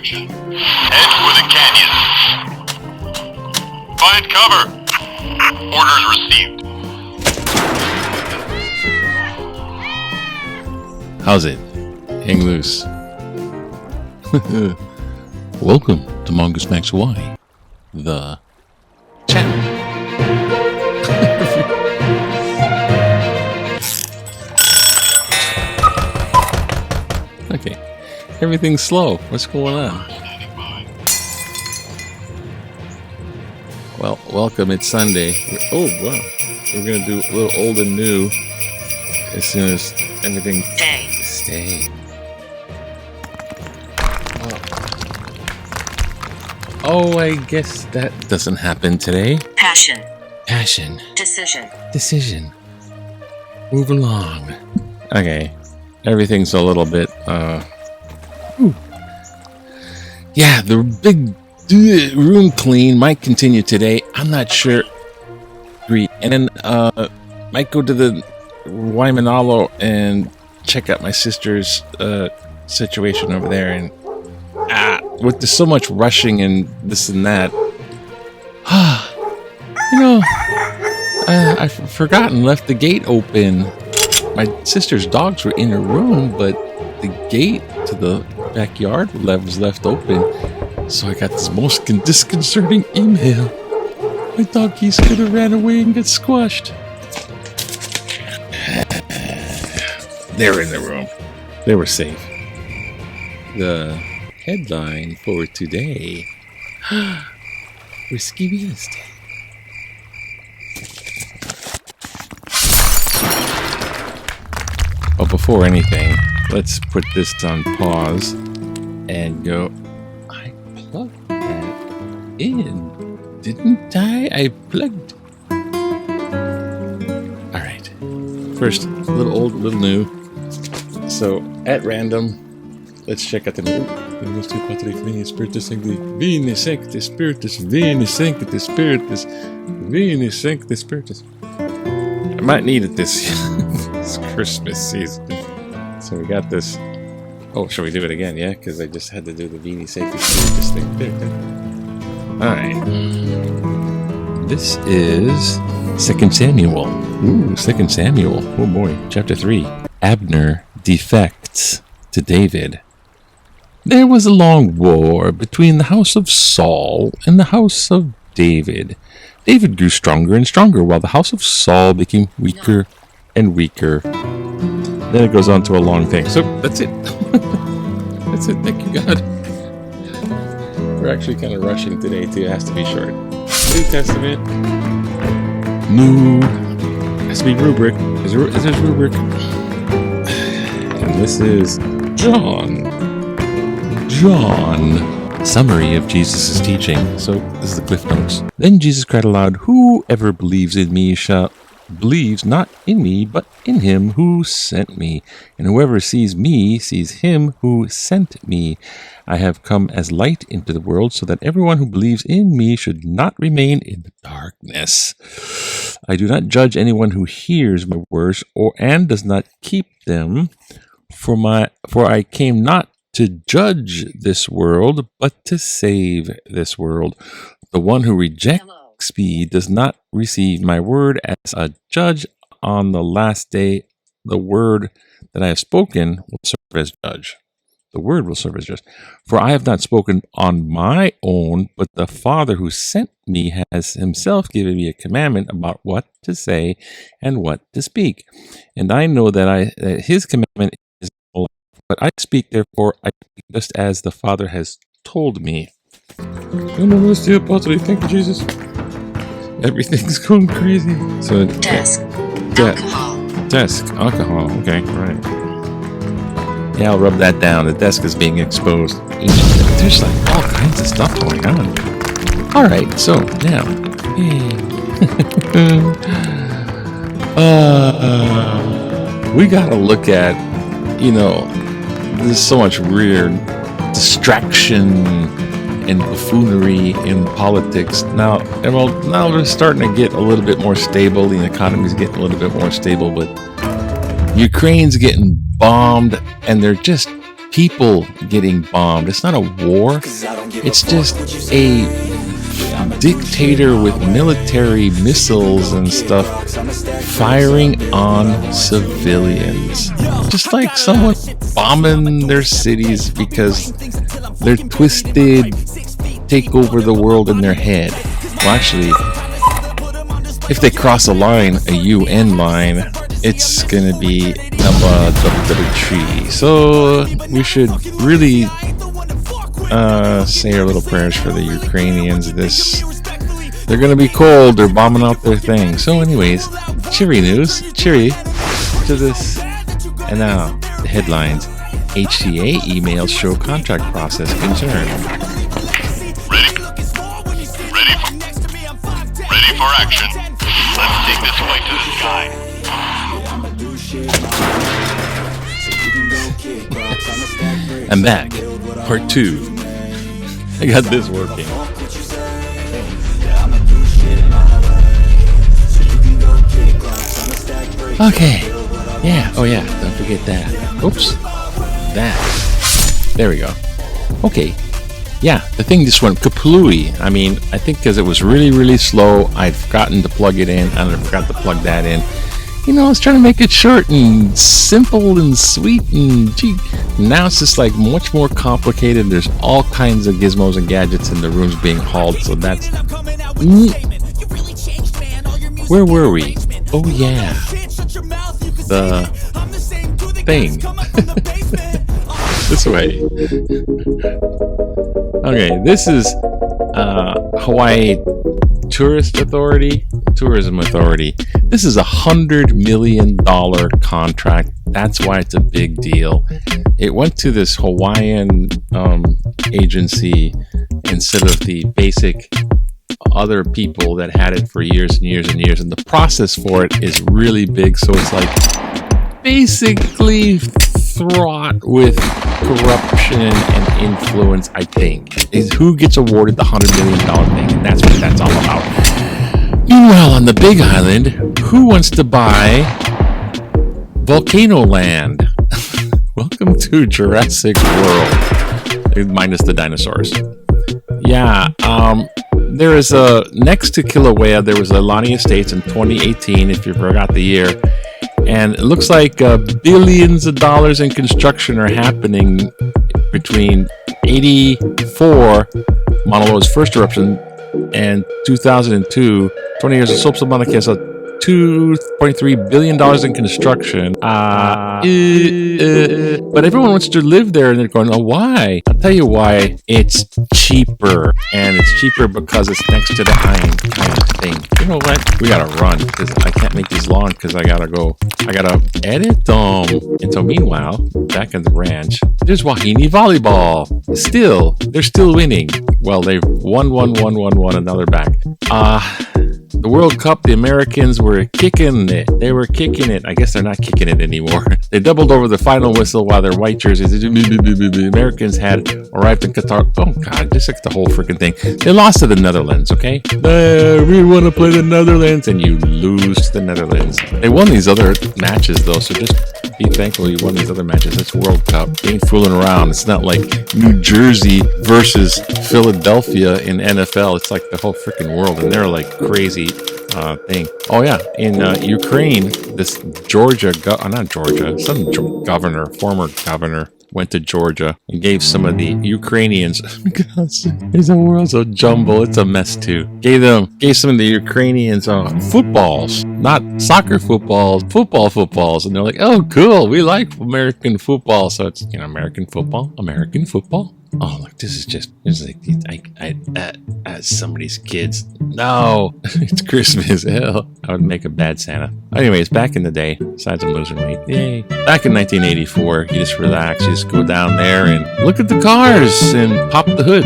Action. Head for the canyon. Find cover. Orders received. How's it? Hang loose. Welcome to Mongoose Max Hawaii, the channel. Okay. Everything's slow. What's going on? Well, welcome. It's Sunday. Oh, wow. We're going to do a little old and new as soon as everything... Stay. Oh, I guess that doesn't happen today. Passion. Decision. Move along. Okay. Everything's a little bit, yeah, the big room clean might continue today. I'm not sure. And then might go to the WHENevah and check out my sister's situation over there. And with so much rushing and this and that, I forgot and left the gate open. My sister's dogs were in her room, but the gate to the backyard was left open. So I got this most disconcerting email. My doggies could have ran away and got squashed. They were in the room. They were safe. The headline for today: Risky Real Estate. But before anything, let's put this on pause and go. I plugged that in, didn't I? I plugged. All right. First, a little old, little new. So, at random, let's check out the new. I might need it this Christmas season. So we got this. Oh, shall we do it again? Yeah, because I just had to do the Veni Sacred Spiritus thing. Alright. This is 2 Samuel. Ooh, 2 Samuel. Oh boy. Chapter 3. Abner defects to David. There was a long war between the house of Saul and the house of David. David grew stronger and stronger, while the house of Saul became weaker and weaker. Then it goes on to a long thing. So that's it. That's it. Thank you, God. We're actually kind of rushing today, too. It has to be short. New Testament. New. Has to be rubric. Is this rubric? And this is John. Summary of Jesus' teaching. So this is the Cliff Notes. Then Jesus cried aloud, "Whoever believes in me believes not in me, but in him who sent me. And whoever sees me sees him who sent me. I have come as light into the world, so that everyone who believes in me should not remain in the darkness. I do not judge anyone who hears my words and does not keep them. For I came not to judge this world, but to save this world. The one who rejects me does not receive my word as a judge. On the last day, the word that I have spoken will serve as judge." The word will serve as judge. "For I have not spoken on my own, but the Father who sent me has himself given me a commandment about what to say and what to speak. And I know that his commandment is life. But I speak, therefore, I speak just as the Father has told me. No more steel possibly. Thank you, Jesus. Everything's going crazy. So Desk. Alcohol. Desk. Alcohol. Okay, right. Yeah, I'll rub that down. The desk is being exposed. There's like all kinds of stuff going on. All right, so now. We gotta look at, there's so much weird distraction and buffoonery in politics. Now we're starting to get a little bit more stable. The economy's getting a little bit more stable, but Ukraine's getting bombed, and they're just people getting bombed. It's not a war. It's just a dictator with military missiles and stuff firing on civilians. Just like someone bombing their cities because their twisted take over the world in their head. Well, actually, if they cross a line, a UN line, it's gonna be the tree. So we should really say our little prayers for the Ukrainians. They're gonna be cold. They're bombing out their thing. So, anyways, cheery news. Cheery to this. And now the headlines. HCA emails show contract process concern. Ready for action. Let's take this fight to the sky. I'm back. Part 2. I got this working. Okay. Yeah. Oh, yeah. Don't forget that. Oops. That. There we go. Okay. Yeah, the thing just went kaplooey. I mean, I think because it was really, really slow, I'd forgotten to plug it in, and I forgot to plug that in. I was trying to make it short and simple and sweet, and gee, now it's just like much more complicated. There's all kinds of gizmos and gadgets in the rooms being hauled, so that's... Where were we? Oh, yeah. The thing. This way. Okay, this is Hawaii Tourism Authority. This is $100 million contract. That's why it's a big deal. It went to this Hawaiian agency instead of the basic other people that had it for years and years and years. And the process for it is really big. So it's like basically fraught with corruption and influence, I think, is who gets awarded the $100 million thing, and that's what that's all about. Meanwhile, on the Big Island, who wants to buy Volcano Land? Welcome to Jurassic World, minus the dinosaurs. Yeah, there is a, next to Kilauea, there was a Lani Estates in 2018, if you forgot the year. And it looks like billions of dollars in construction are happening between 84, Mauna Loa's first eruption, and 2002, 20 years of Soaps of Mauna Kea, so $2.3 billion in construction. But everyone wants to live there, and they're going, oh, why? I'll tell you why. It's cheaper. And it's cheaper because it's next to the kind of thing. You know what? We gotta run, because I can't make these long, because I gotta edit them. And so meanwhile, back at the ranch, there's WHENevah volleyball. They're still winning. Well, they've won, another back. The World Cup, the Americans were kicking it. They were kicking it. I guess they're not kicking it anymore. They doubled over the final whistle while their white jerseys, the Americans had arrived in Qatar. Oh, God, just like the whole freaking thing. They lost to the Netherlands, okay? We want to play the Netherlands, and you lose to the Netherlands. They won these other matches, though, so just be thankful you won these other matches. It's World Cup. They ain't fooling around. It's not like New Jersey versus Philadelphia in NFL. It's like the whole freaking world, and they're like crazy thing. Oh yeah, in Ukraine, this former governor went to Georgia and gave some of the Ukrainians, because the world's so jumble, it's a mess too. Gave some of the Ukrainians footballs, not soccer footballs, footballs, and they're like, oh cool, we like American football. So it's American football. Oh, look, this is like somebody's kids. No, it's Christmas. Hell, I would make a bad Santa. Anyways, back in the day, besides I'm losing weight, yay. Back in 1984, you just relax, you just go down there and look at the cars and pop the hood.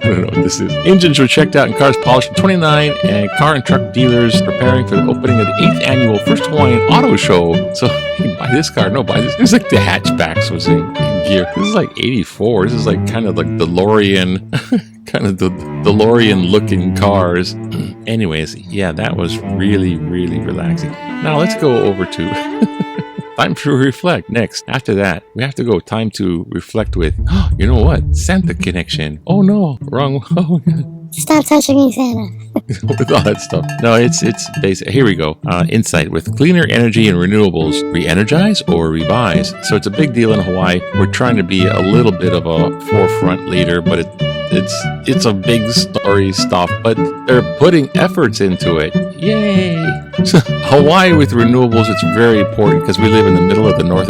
I don't know what this is. Engines were checked out and cars polished at 29, and car and truck dealers preparing for the opening of the 8th annual First Hawaiian Auto Show. So, you can buy this car, no, buy this. It was like the hatchbacks was in gear. This is like 84. This is like kind of like DeLorean, kind of the DeLorean looking cars. Anyways, yeah, that was really, really relaxing. Now let's go over to time to reflect. Next, after that, we have to go time to reflect with, you know what? Santa connection. Oh no, wrong. Oh, Stop touching me, Santa. with all that stuff. No, it's basic. Here we go. Insight with cleaner energy and renewables. Re-energize or revise. So it's a big deal in Hawaii. We're trying to be a little bit of a forefront leader, but it's a big story stuff. But they're putting efforts into it. Yay! So Hawaii with renewables, it's very important because we live in the middle of the North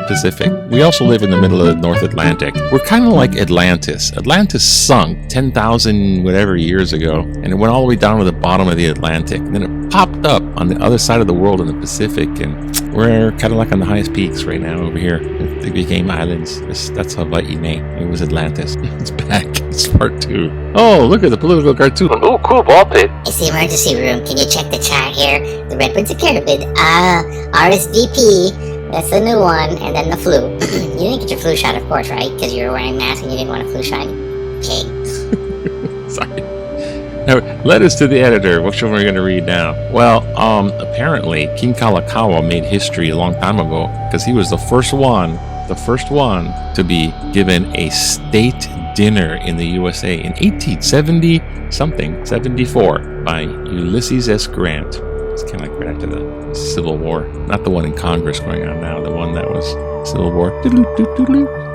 Pacific. We also live in the middle of the North Atlantic. We're kind of like Atlantis. Atlantis sunk 10,000 whatever years ago, and it went all the way down to the bottom of the Atlantic. And then it popped up on the other side of the world in the Pacific, and we're kind of like on the highest peaks right now over here. They became islands. That's Hawaii. It was Atlantis. It's back. It's part 2. Oh, look at the political cartoon. Oh, cool ball pit. It's the emergency room. Can you check the chart here? The Redwoods of Caribbean. RSVP. That's the new one. And then the flu. You didn't get your flu shot, of course, right? Because you were wearing a mask and you didn't want a flu shot. Pig. Sorry. Now, letters to the editor. Which one are we going to read now? Well, apparently, King Kalakaua made history a long time ago because he was the first one to be given a state dinner in the USA in 74 by Ulysses S. Grant. It's kind of like right after the Civil War. Not the one in Congress going on now, the one that was Civil War.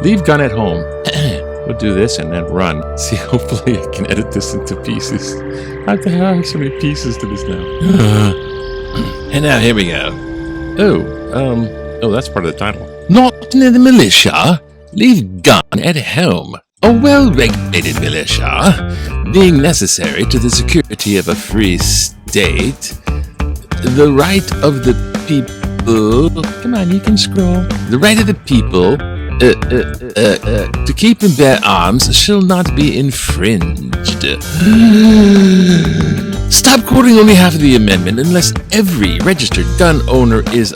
Leave gun at home. We'll do this and then run. See, hopefully I can edit this into pieces. I have to have so many pieces to this now. And now, here we go. Oh, that's part of the title. Not in the militia. Leave gun at home. A well-regulated militia, being necessary to the security of a free state. The right of the people... Come on, you can scroll. The right of the people... to keep and bear arms shall not be infringed. Stop quoting only half of the amendment unless every registered gun owner is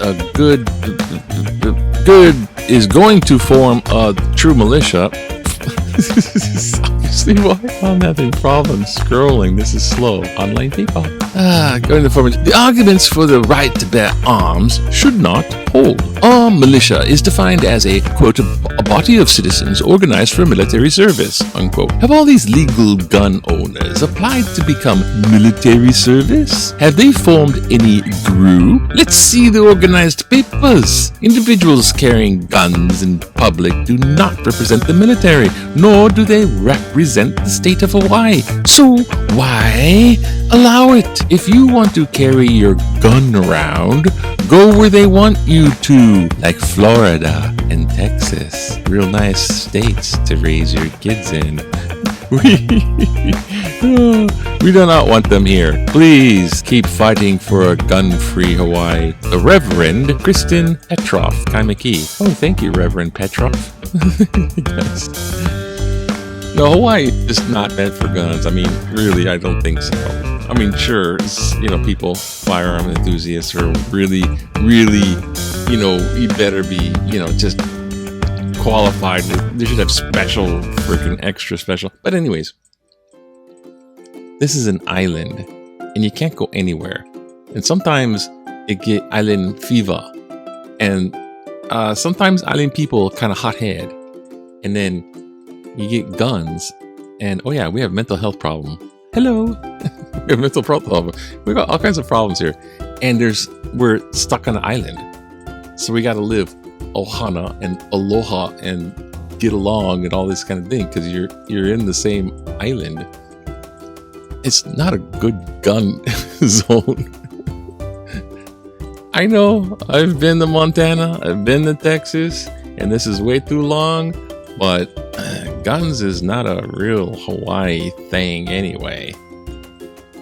going to form a true militia. This is obviously why I'm having problems scrolling. This is slow. Online people. Going to form. The arguments for the right to bear arms should not hold. A militia is defined as a, quote, a body of citizens organized for military service, unquote. Have all these legal gun owners applied to become military service? Have they formed any group? Let's see the organized papers. Individuals carrying guns in public do not represent the military, nor do they represent the state of Hawaii. So why allow it? If you want to carry your gun around, go where they want you to, like Florida and Texas. Real nice states to raise your kids in. We do not want them here. Please keep fighting for a gun-free Hawaii. The Reverend Kristen Petroff, Kaimaki. Oh, thank you, Reverend Petroff. Yes. No, Hawaii is not meant for guns. I mean, really, I don't think so. I mean, sure, people, firearm enthusiasts are really, you better be, just qualified. They should have special, freaking extra special. But anyways, this is an island, and you can't go anywhere. And sometimes it get island fever, and sometimes island people kind of hothead, and then you get guns, and oh yeah, we have mental health problem. Hello, we have mental health problem. We got all kinds of problems here, and we're stuck on an island, so we got to live ohana and aloha and get along and all this kind of thing because you're in the same island. It's not a good gun zone. I know. I've been to Montana. I've been to Texas. and this is way too long, but guns is not a real Hawaii thing anyway.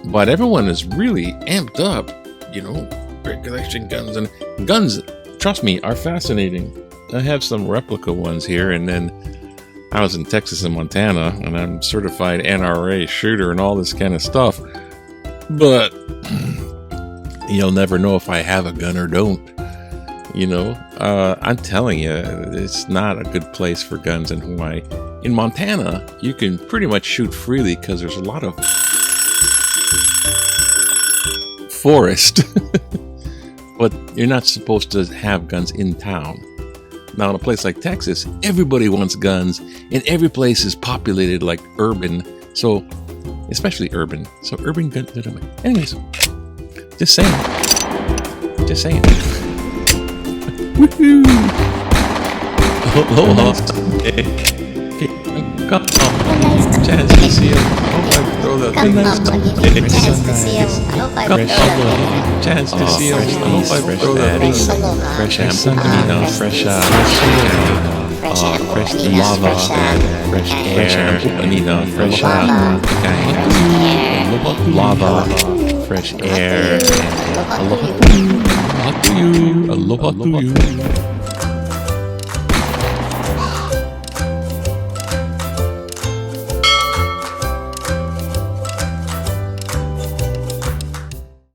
But everyone is really amped up, collection guns. And guns, trust me, are fascinating. I have some replica ones here, and then I was in Texas and Montana, and I'm certified NRA shooter and all this kind of stuff. But you'll never know if I have a gun or don't. I'm telling you, it's not a good place for guns in Hawaii. In Montana, you can pretty much shoot freely because there's a lot of forest. But you're not supposed to have guns in town. Now, in a place like Texas, everybody wants guns, and every place is populated like urban. So, especially urban. So, urban gun. Anyways, just saying. Woohoo! Aloha. Okay. Come on. Chance to see you. Hope I throw the Chance to see you. I hope I throw that. Chance to see you. I hope I throw that. Fresh ample, fresh fresh lava, fresh air, fresh lava, fresh air, Aloha to you.